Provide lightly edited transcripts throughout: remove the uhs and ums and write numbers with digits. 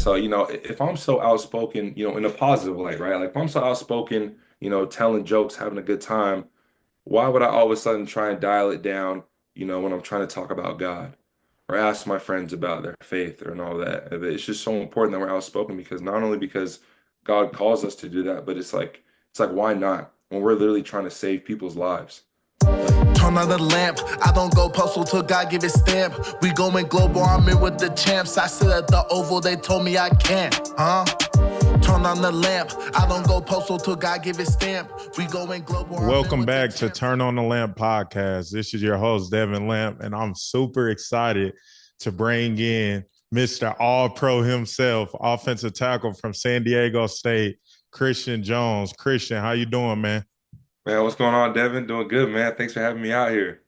So, if I'm so outspoken, in a positive light, right? Like if I'm so outspoken, telling jokes, having a good time, why would I all of a sudden try and dial it down, when I'm trying to talk about God or ask my friends about their faith and all that? It's just so important that we're outspoken because not only because God calls us to do that, but it's like why not when we're literally trying to save people's lives? Turn on the lamp, I don't go postal till God give his stamp. We going global, I'm in with the champs. I sit at the Oval, they told me I can't, Turn on the lamp, I don't go postal till God give his stamp. We going global. Welcome back to Turn on the Lamp podcast. This is your host, Devin Lamp, and I'm super excited to bring in Mr. All-Pro himself, offensive tackle from San Diego State, Christian Jones. Christian, how you doing, man? Man, what's going on, Devin? Doing good, man. Thanks for having me out here.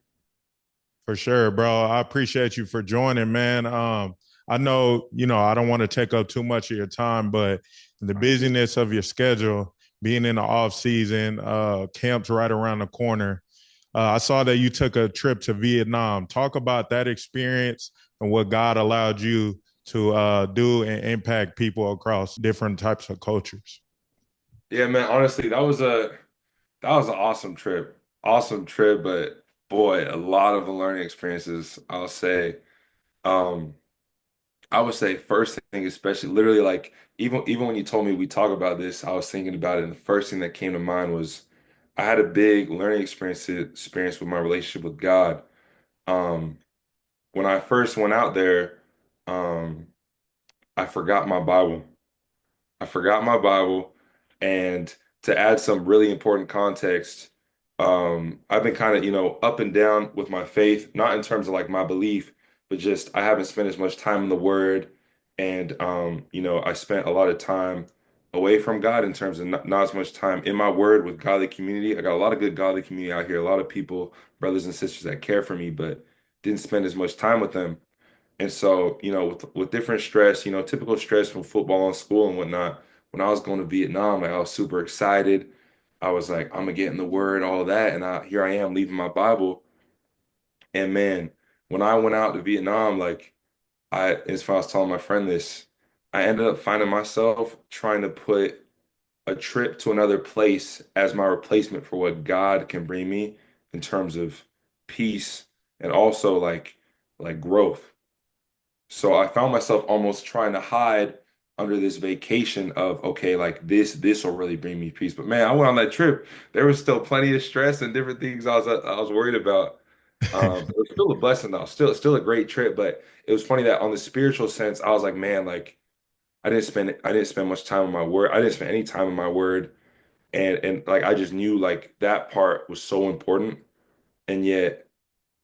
For sure, bro. I appreciate you for joining, man. I know, I don't want to take up too much of your time, but the busyness of your schedule, being in the off season, camps right around the corner. I saw that you took a trip to Vietnam. Talk about that experience and what God allowed you to do and impact people across different types of cultures. Yeah, man. Honestly, that was an awesome trip. Awesome trip, but boy, a lot of learning experiences, I'll say. Um, I would say first thing, especially literally like even when you told me we talk about this, I was thinking about it, and the first thing that came to mind was I had a big learning experience with my relationship with God. Um, when I first went out there, um, I forgot my Bible. I forgot my Bible. And to add some really important context, I've been kind of, up and down with my faith, not in terms of like my belief, but just I haven't spent as much time in the Word. And, I spent a lot of time away from God in terms of not as much time in my Word with godly community. I got a lot of good godly community out here, a lot of people, brothers and sisters that care for me, but didn't spend as much time with them. And so, with different stress, typical stress from football and school and whatnot, when I was going to Vietnam, like I was super excited. I was like, I'm gonna get in the word, all that. And here I am leaving my Bible. And man, when I went out to Vietnam, like as far as telling my friend this, I ended up finding myself trying to put a trip to another place as my replacement for what God can bring me in terms of peace and also like growth. So I found myself almost trying to hide under this vacation of, okay, like this will really bring me peace. But man, I went on that trip. There was still plenty of stress and different things I was worried about. It was still a blessing though, still a great trip. But it was funny that on the spiritual sense, I was like, man, like I didn't spend much time on my word. I didn't spend any time on my word. And like I just knew like that part was so important. And yet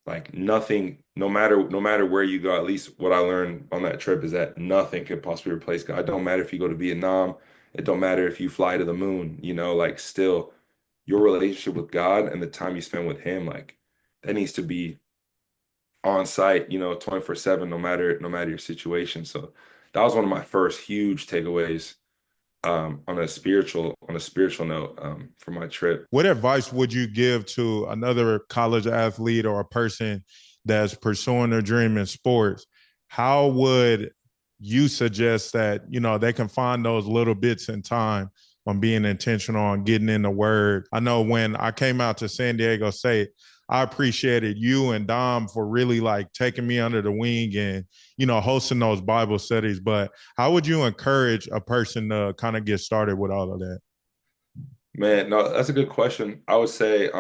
like nothing, no matter where you go, at least what I learned on that trip is that nothing could possibly replace God. It don't matter if you go to Vietnam, it don't matter if you fly to the moon, like still your relationship with God and the time you spend with him, like that needs to be on site, 24/7, no matter your situation. So that was one of my first huge takeaways on a spiritual note for my trip. What advice would you give to another college athlete or a person that's pursuing their dream in sports? How would you suggest that, they can find those little bits in time on being intentional on getting in the word? I know when I came out to San Diego State, I appreciated you and Dom for really like taking me under the wing and, hosting those Bible studies. But how would you encourage a person to kind of get started with all of that? Man, no, that's a good question. I would say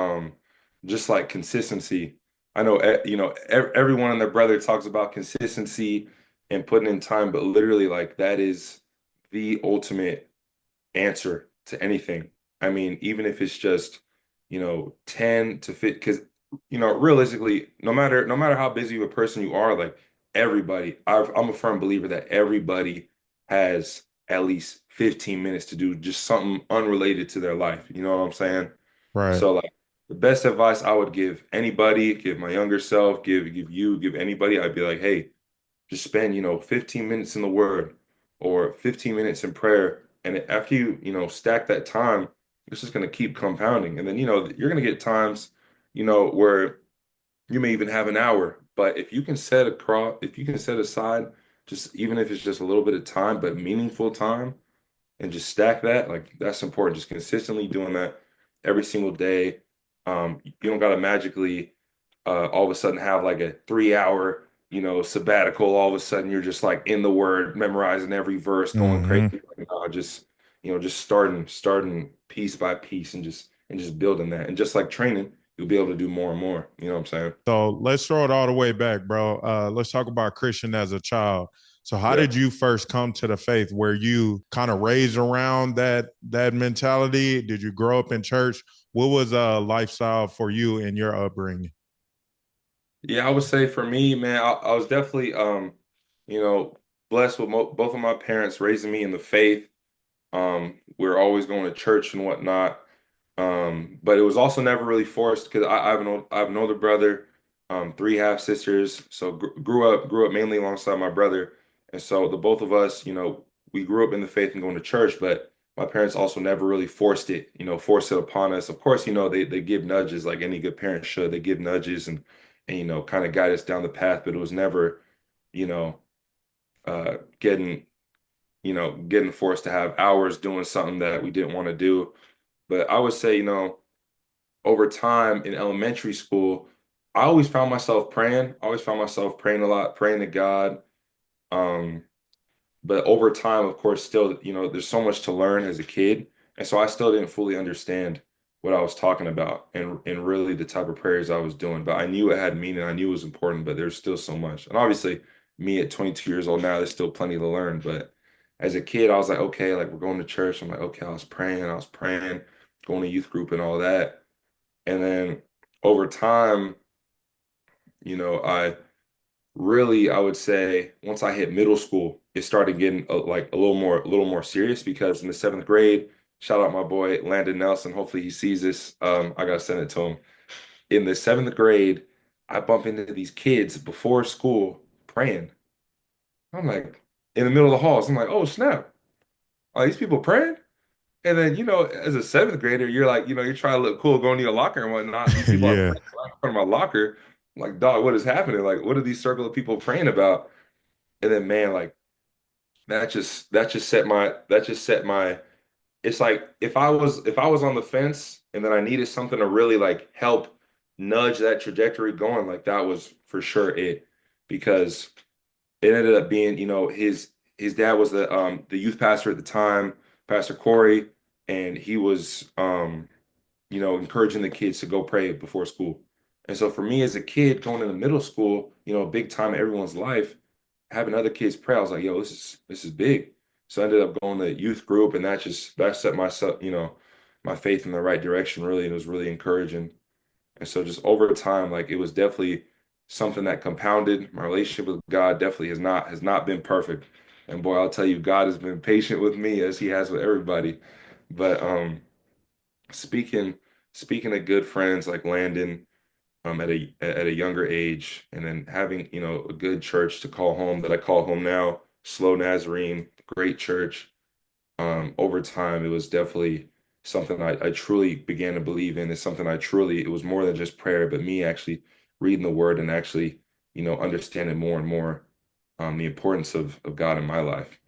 just like consistency. I know everyone and their brother talks about consistency and putting in time, but literally like that is the ultimate answer to anything. I mean, even if it's just, 10 to 50, because realistically, no matter how busy of a person you are, like everybody, I'm a firm believer that everybody has at least 15 minutes to do just something unrelated to their life. You know what I'm saying? Right. So like the best advice I would give anybody, give my younger self, give you, give anybody, I'd be like, hey, just spend, 15 minutes in the word or 15 minutes in prayer. And after stack that time, it's just going to keep compounding. And then, you're going to get times, where you may even have an hour. But if you can set aside just even if it's just a little bit of time, but meaningful time, and just stack that, like that's important. Just consistently doing that every single day. You don't gotta magically all of a sudden have like a 3 hour, sabbatical. All of a sudden you're just like in the word, memorizing every verse, going crazy. Hmm. Like, just just starting piece by piece and just building that. And just like training, you'll be able to do more and more. You know what I'm saying? So let's throw it all the way back, bro. Let's talk about Christian as a child. So how Yeah. did you first come to the faith? Were you kind of raised around that mentality? Did you grow up in church? What was a lifestyle for you in your upbringing? Yeah, I would say for me, man, I was definitely you know, blessed with both of my parents raising me in the faith. We're always going to church and whatnot. But it was also never really forced because I have an older brother, three half sisters. So grew up mainly alongside my brother, and so the both of us, we grew up in the faith and going to church. But my parents also never really forced it upon us. Of course, they give nudges like any good parent should. They give nudges and kind of guide us down the path. But it was never, you know, getting getting forced to have hours doing something that we didn't want to do. But I would say, over time in elementary school, I always found myself praying. I always found myself praying a lot, praying to God. Um, but over time, of course, still, there's so much to learn as a kid. And so I still didn't fully understand what I was talking about and really the type of prayers I was doing. But I knew it had meaning. I knew it was important, but there's still so much. And obviously, me at 22 years old now, there's still plenty to learn. But as a kid, I was like, okay, like we're going to church. I'm like, okay, I was praying, going to youth group and all that. And then over time, I really, I would say once I hit middle school, it started getting like a little more serious because in the seventh grade, shout out my boy Landon Nelson. Hopefully he sees this. I gotta send it to him. In the seventh grade, I bump into these kids before school praying. I'm like in the middle of the halls. I'm like, oh snap, are these people praying? And then, as a seventh grader, you're like, you're trying to look cool, going to your locker and whatnot. These people are Yeah. praying right in front of my locker. I'm like, dog, what is happening? Like, what are these circle of people praying about? And then, man, like that just set my. It's like if I was on the fence and then I needed something to really like help nudge that trajectory going, like that was for sure it, because it ended up being, his dad was the youth pastor at the time, Pastor Corey, and he was encouraging the kids to go pray before school. And so for me as a kid going into middle school, a big time in everyone's life, having other kids pray, I was like, yo, this is big. So I ended up going to youth group and that set myself, my faith in the right direction really, and it was really encouraging. And so just over time, like it was definitely something that compounded. My relationship with God definitely has not been perfect. And boy, I'll tell you, God has been patient with me as he has with everybody. But speaking speaking of good friends like Landon, at a younger age, and then having, a good church to call home that I call home now, Slow Nazarene, great church. Over time, it was definitely something I truly began to believe in. It's something it was more than just prayer, but me actually reading the word and actually, understanding more and more the importance of God in my life.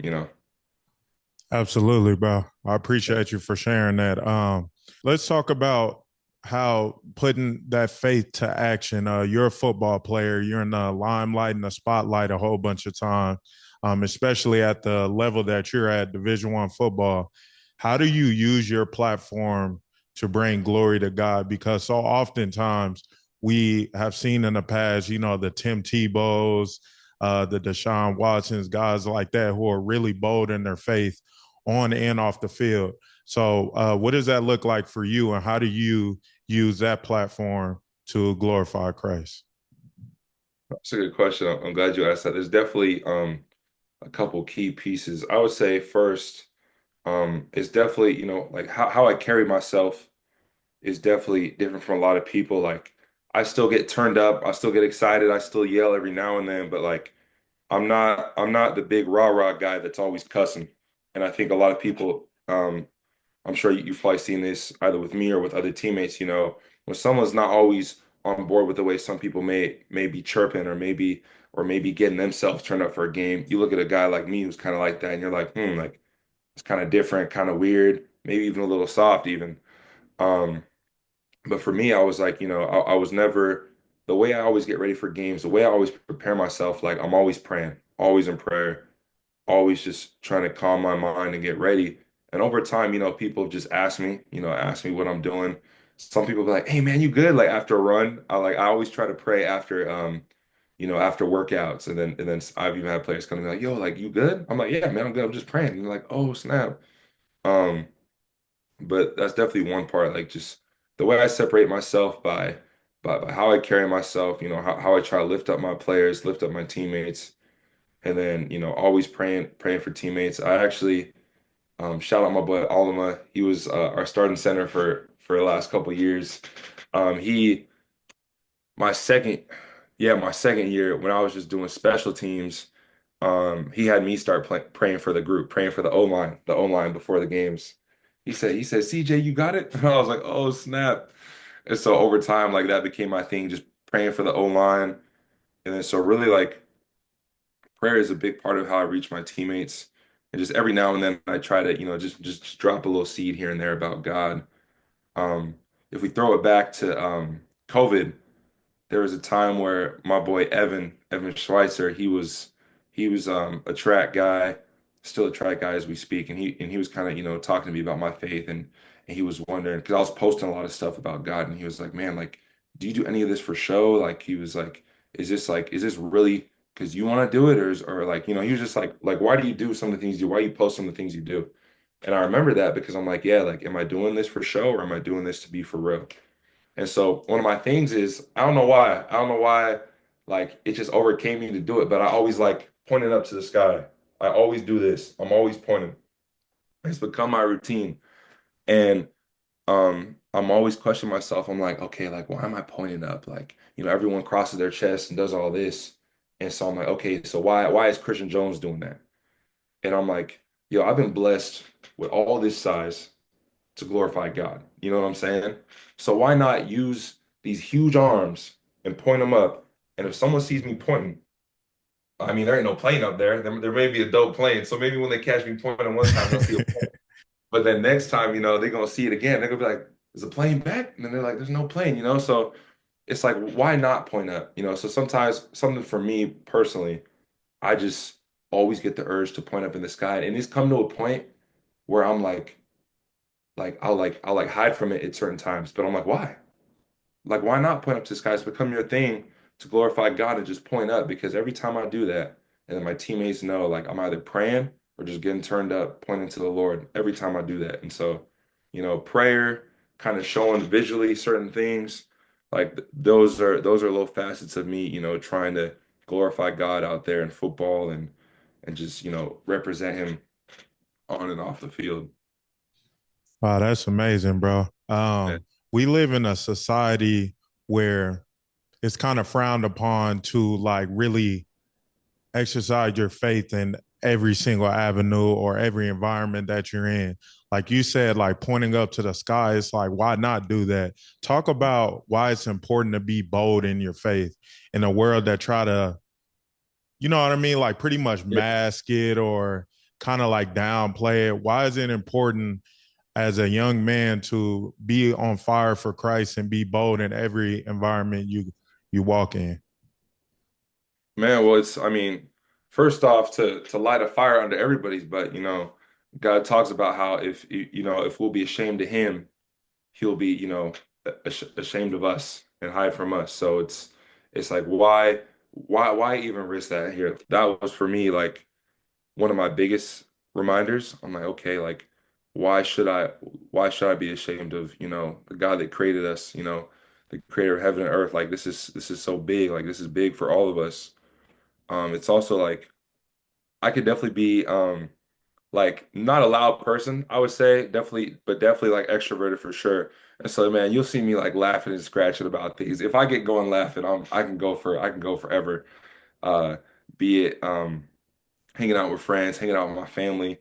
Absolutely, bro. I appreciate you for sharing that. Let's talk about how putting that faith to action. You're a football player. You're in the limelight and the spotlight a whole bunch of time, especially at the level that you're at, Division I football. How do you use your platform to bring glory to God? Because so oftentimes we have seen in the past, the Tim Tebow's, the Deshaun Watsons, guys like that who are really bold in their faith on and off the field. So, what does that look like for you, and how do you use that platform to glorify Christ? That's a good question. I'm glad you asked that. There's definitely a couple key pieces. I would say first, it's definitely, like how I carry myself is definitely different from a lot of people. Like I still get turned up, I still get excited, I still yell every now and then, but like I'm not the big rah-rah guy that's always cussing. And I think a lot of people, I'm sure you've probably seen this either with me or with other teammates, when someone's not always on board with the way some people may be chirping or maybe getting themselves turned up for a game. You look at a guy like me who's kind of like that, and you're like, like it's kind of different, kind of weird, maybe even a little soft even. Um, but for me, I was like, I was never the way I always get ready for games, the way I always prepare myself, like I'm always praying, always in prayer, always just trying to calm my mind and get ready. And over time, people have just asked me what I'm doing. Some people be like, "Hey man, you good?" Like after a run, I always try to pray after after workouts. And then I've even had players come to me like, "Yo, like you good?" I'm like, "Yeah, man, I'm good. I'm just praying." And they're like, "Oh, snap." Um, but that's definitely one part, like just the way I separate myself by how I carry myself, how I try to lift up my players, lift up my teammates, and then, always praying for teammates. I actually shout out my boy Alima. He was our starting center for the last couple of years. He my second my second year when I was just doing special teams, he had me start praying for the group, praying for the O line before the games. He said, CJ, you got it? And I was like, oh snap. And so over time, like that became my thing, just praying for the O line. And then so really like prayer is a big part of how I reach my teammates. And just every now and then I try to, just drop a little seed here and there about God. If we throw it back to COVID, there was a time where my boy Evan Schweitzer, he was a track guy, still a track guy as we speak, and he was kind of, talking to me about my faith and he was wondering because I was posting a lot of stuff about God and he was like, "Man, like, do you do any of this for show?" Like he was like, is this really because you want to do it or like, he was just like why do you do some of the things you do? Why you post some of the things you do? And I remember that because I'm like, yeah, like, am I doing this for show or am I doing this to be for real? And so one of my things is I don't know why like it just overcame me to do it, but I always like pointing up to the sky. I always do this. I'm always pointing. It's become my routine. And I'm always questioning myself. I'm like, okay, like why am I pointing up? Like, everyone crosses their chest and does all this. And so I'm like, okay, so why is Christian Jones doing that? And I'm like, yo, I've been blessed with all this size to glorify God. You know what I'm saying? So why not use these huge arms and point them up? And if someone sees me pointing, I mean, there ain't no plane up there. There may be a dope plane. So maybe when they catch me pointing one time, they'll see a plane. But then next time, they're gonna see it again. They're gonna be like, "Is the plane back?" And then they're like, "There's no plane." So it's like, why not point up? So sometimes something for me personally, I just always get the urge to point up in the sky. And it's come to a point where I'm like I'll hide from it at certain times, but I'm like, why? Like, why not point up to the sky? It's become your thing to glorify God and just point up because every time I do that, and then my teammates know, like, I'm either praying or just getting turned up, pointing to the Lord every time I do that. And so, prayer, kind of showing visually certain things, like those are little facets of me, trying to glorify God out there in football and just, represent him on and off the field. Wow, that's amazing, bro. We live in a society where it's kind of frowned upon to like really exercise your faith in every single avenue or every environment that you're in. Like you said, like pointing up to the sky, it's like, why not do that? Talk about why it's important to be bold in your faith in a world that try to, you know what I mean? Like pretty much Yeah. mask it or kind of like downplay it. Why is it important as a young man to be on fire for Christ and be bold in every environment you walk in? Man, well, I mean, first off, to light a fire under everybody's butt, God talks about how if we'll be ashamed of him, he'll be, ashamed of us and hide from us. So it's like why even risk that here? That was for me like one of my biggest reminders. I'm like, okay, like why should I why should I be ashamed of, the God that created us, the creator of heaven and earth? Like this is so big, like this is big for all of us. It's also like I could definitely be like not a loud person, I would say, definitely, but definitely like extroverted for sure. And so man, you'll see me like laughing and scratching about things. If I get going laughing, I can go forever. Uh be it hanging out with friends, hanging out with my family.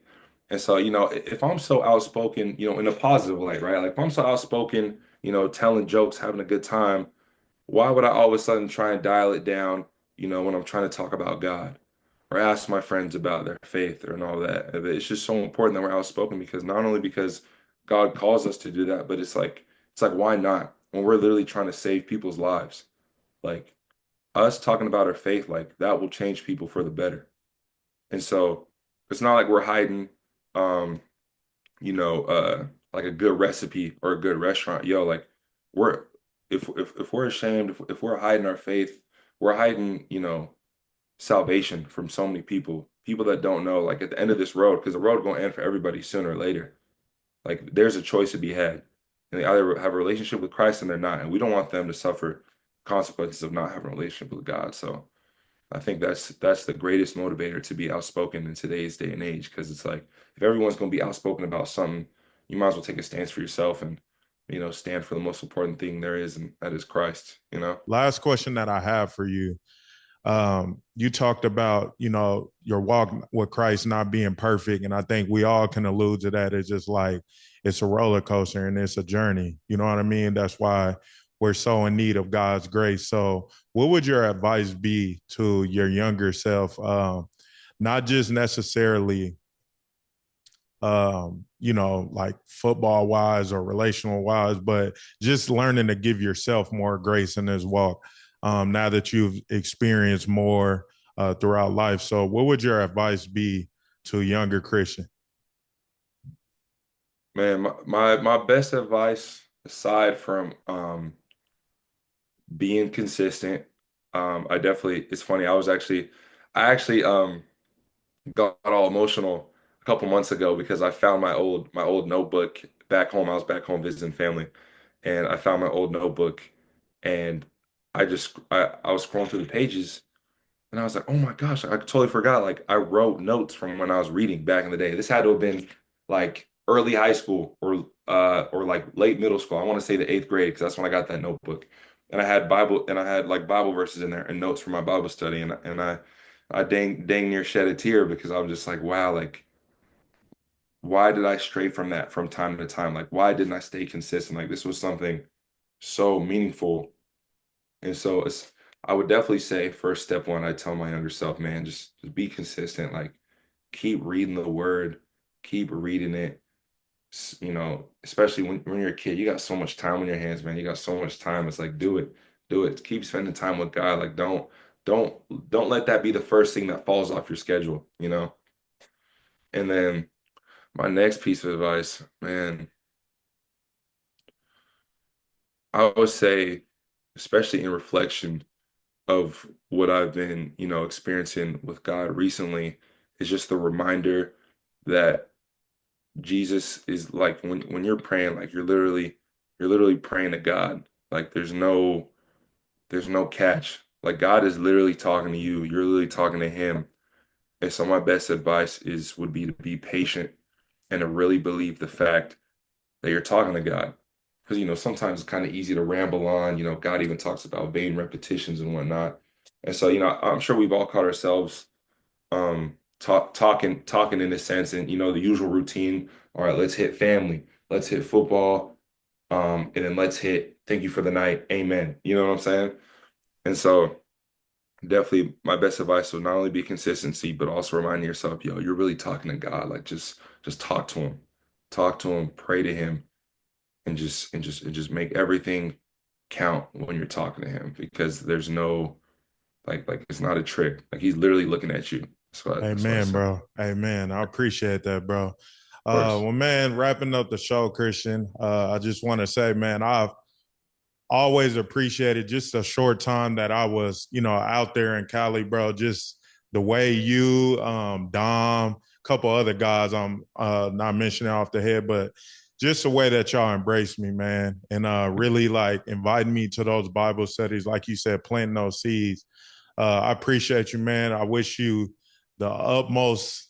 And so, if I'm so outspoken, in a positive light, right? Like if I'm so outspoken, telling jokes, having a good time, Why would I all of a sudden try and dial it down, when I'm trying to talk about God or ask my friends about their faith or and all that? It's just so important that we're outspoken because not only because God calls us to do that, but it's like why not? When we're literally trying to save people's lives. Like us talking about our faith, like that will change people for the better. And so it's not like we're hiding um you know, like a good recipe or a good restaurant. Yo, like we're if we're ashamed, if we're hiding our faith, we're hiding, salvation from so many people, people that don't know, like at the end of this road, because the road gonna end for everybody sooner or later. Like there's a choice to be had. And they either have a relationship with Christ and they're not. And we don't want them to suffer consequences of not having a relationship with God. So I think that's the greatest motivator to be outspoken in today's day and age because it's like if everyone's going to be outspoken about something, you might as well take a stance for yourself and stand for the most important thing there is, and that is Christ, you know? Last question that I have for you. You talked about, your walk with Christ not being perfect. And I think we all can allude to that. It's just like it's a roller coaster and it's a journey. You know what I mean? That's why we're so in need of God's grace. So, what would your advice be to your younger self? Not just necessarily like football wise or relational wise, but just learning to give yourself more grace in this walk now that you've experienced more throughout life. So, what would your advice be to a younger Christian? Man, my best advice aside from being consistent, I definitely it's funny, I actually got all emotional a couple months ago because I found my old notebook back home. I was back home visiting family, and I found my old notebook, and I was scrolling through the pages, and I was like, oh my gosh, I totally forgot. Like I wrote notes from when I was reading back in the day. This had to have been like early high school or like late middle school. I want to say the eighth grade because that's when I got that notebook. And I had like Bible verses in there and notes from my Bible study. And I dang near shed a tear because I was just like, wow, like why did I stray from that from time to time? Like why didn't I stay consistent? Like this was something so meaningful. And so I would definitely say first step one, I tell my younger self, man, just be consistent. Like keep reading the word, keep reading it. Especially when you're a kid, you got so much time on your hands, man. You got so much time. It's like do it. Do it. Keep spending time with God. Like don't don't let that be the first thing that falls off your schedule, you know? And then my next piece of advice, man, I would say, especially in reflection of what I've been, experiencing with God recently is just the reminder that Jesus is like when you're praying, like you're literally praying to God. Like there's no catch. Like God is literally talking to you. You're literally talking to him. And so my best advice would be to be patient and to really believe the fact that you're talking to God. Because sometimes it's kind of easy to ramble on. God even talks about vain repetitions and whatnot. And so, I'm sure we've all caught ourselves talking in a sense and the usual routine. All right, let's hit family, let's hit football, and then let's hit thank you for the night, amen. You know what I'm saying? And so definitely my best advice would not only be consistency, but also reminding yourself, yo, you're really talking to God. Like just talk to him. Talk to him, pray to him, and just make everything count when you're talking to him because there's no like it's not a trick. Like he's literally looking at you. That's what I Amen, say. Of bro. Amen. I appreciate that, bro. course. Well, man, wrapping up the show, Christian, I just want to say, man, I've always appreciated just a short time that I was, out there in Cali, bro. Just the way you, Dom, a couple other guys I'm not mentioning off the head, but just the way that y'all embraced me, man, and really like inviting me to those Bible studies, like you said, planting those seeds. I appreciate you, man. I wish you the utmost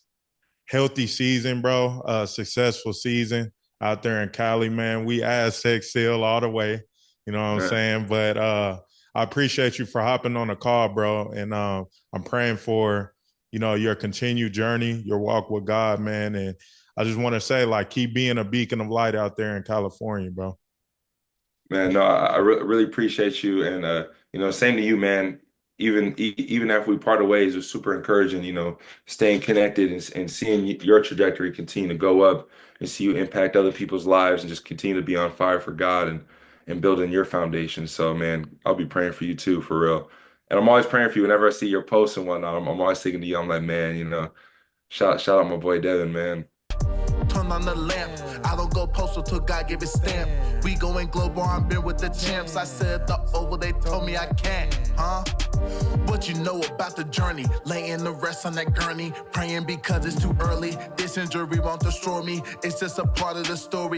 healthy season, bro. Successful season out there in Cali, man. We Aztec still all the way. You know what I'm Man, saying? But I appreciate you for hopping on the call, bro. And I'm praying for, your continued journey, your walk with God, man. And I just want to say, like, keep being a beacon of light out there in California, bro. Man, no, I really appreciate you, and same to you, man. Even after we parted ways, it was super encouraging. Staying connected and seeing your trajectory continue to go up, and see you impact other people's lives, and just continue to be on fire for God and building your foundation. So, man, I'll be praying for you too, for real. And I'm always praying for you whenever I see your posts and whatnot. I'm always thinking to you. I'm like, man, shout out my boy Devin, man. Turn on the lamp. I don't go postal till God give it stamp. We going global, I'm been with the champs. I said the oval, they told me I can't, huh? What you know about the journey? Laying the rest on that gurney, praying because it's too early. This injury won't destroy me. It's just a part of the story.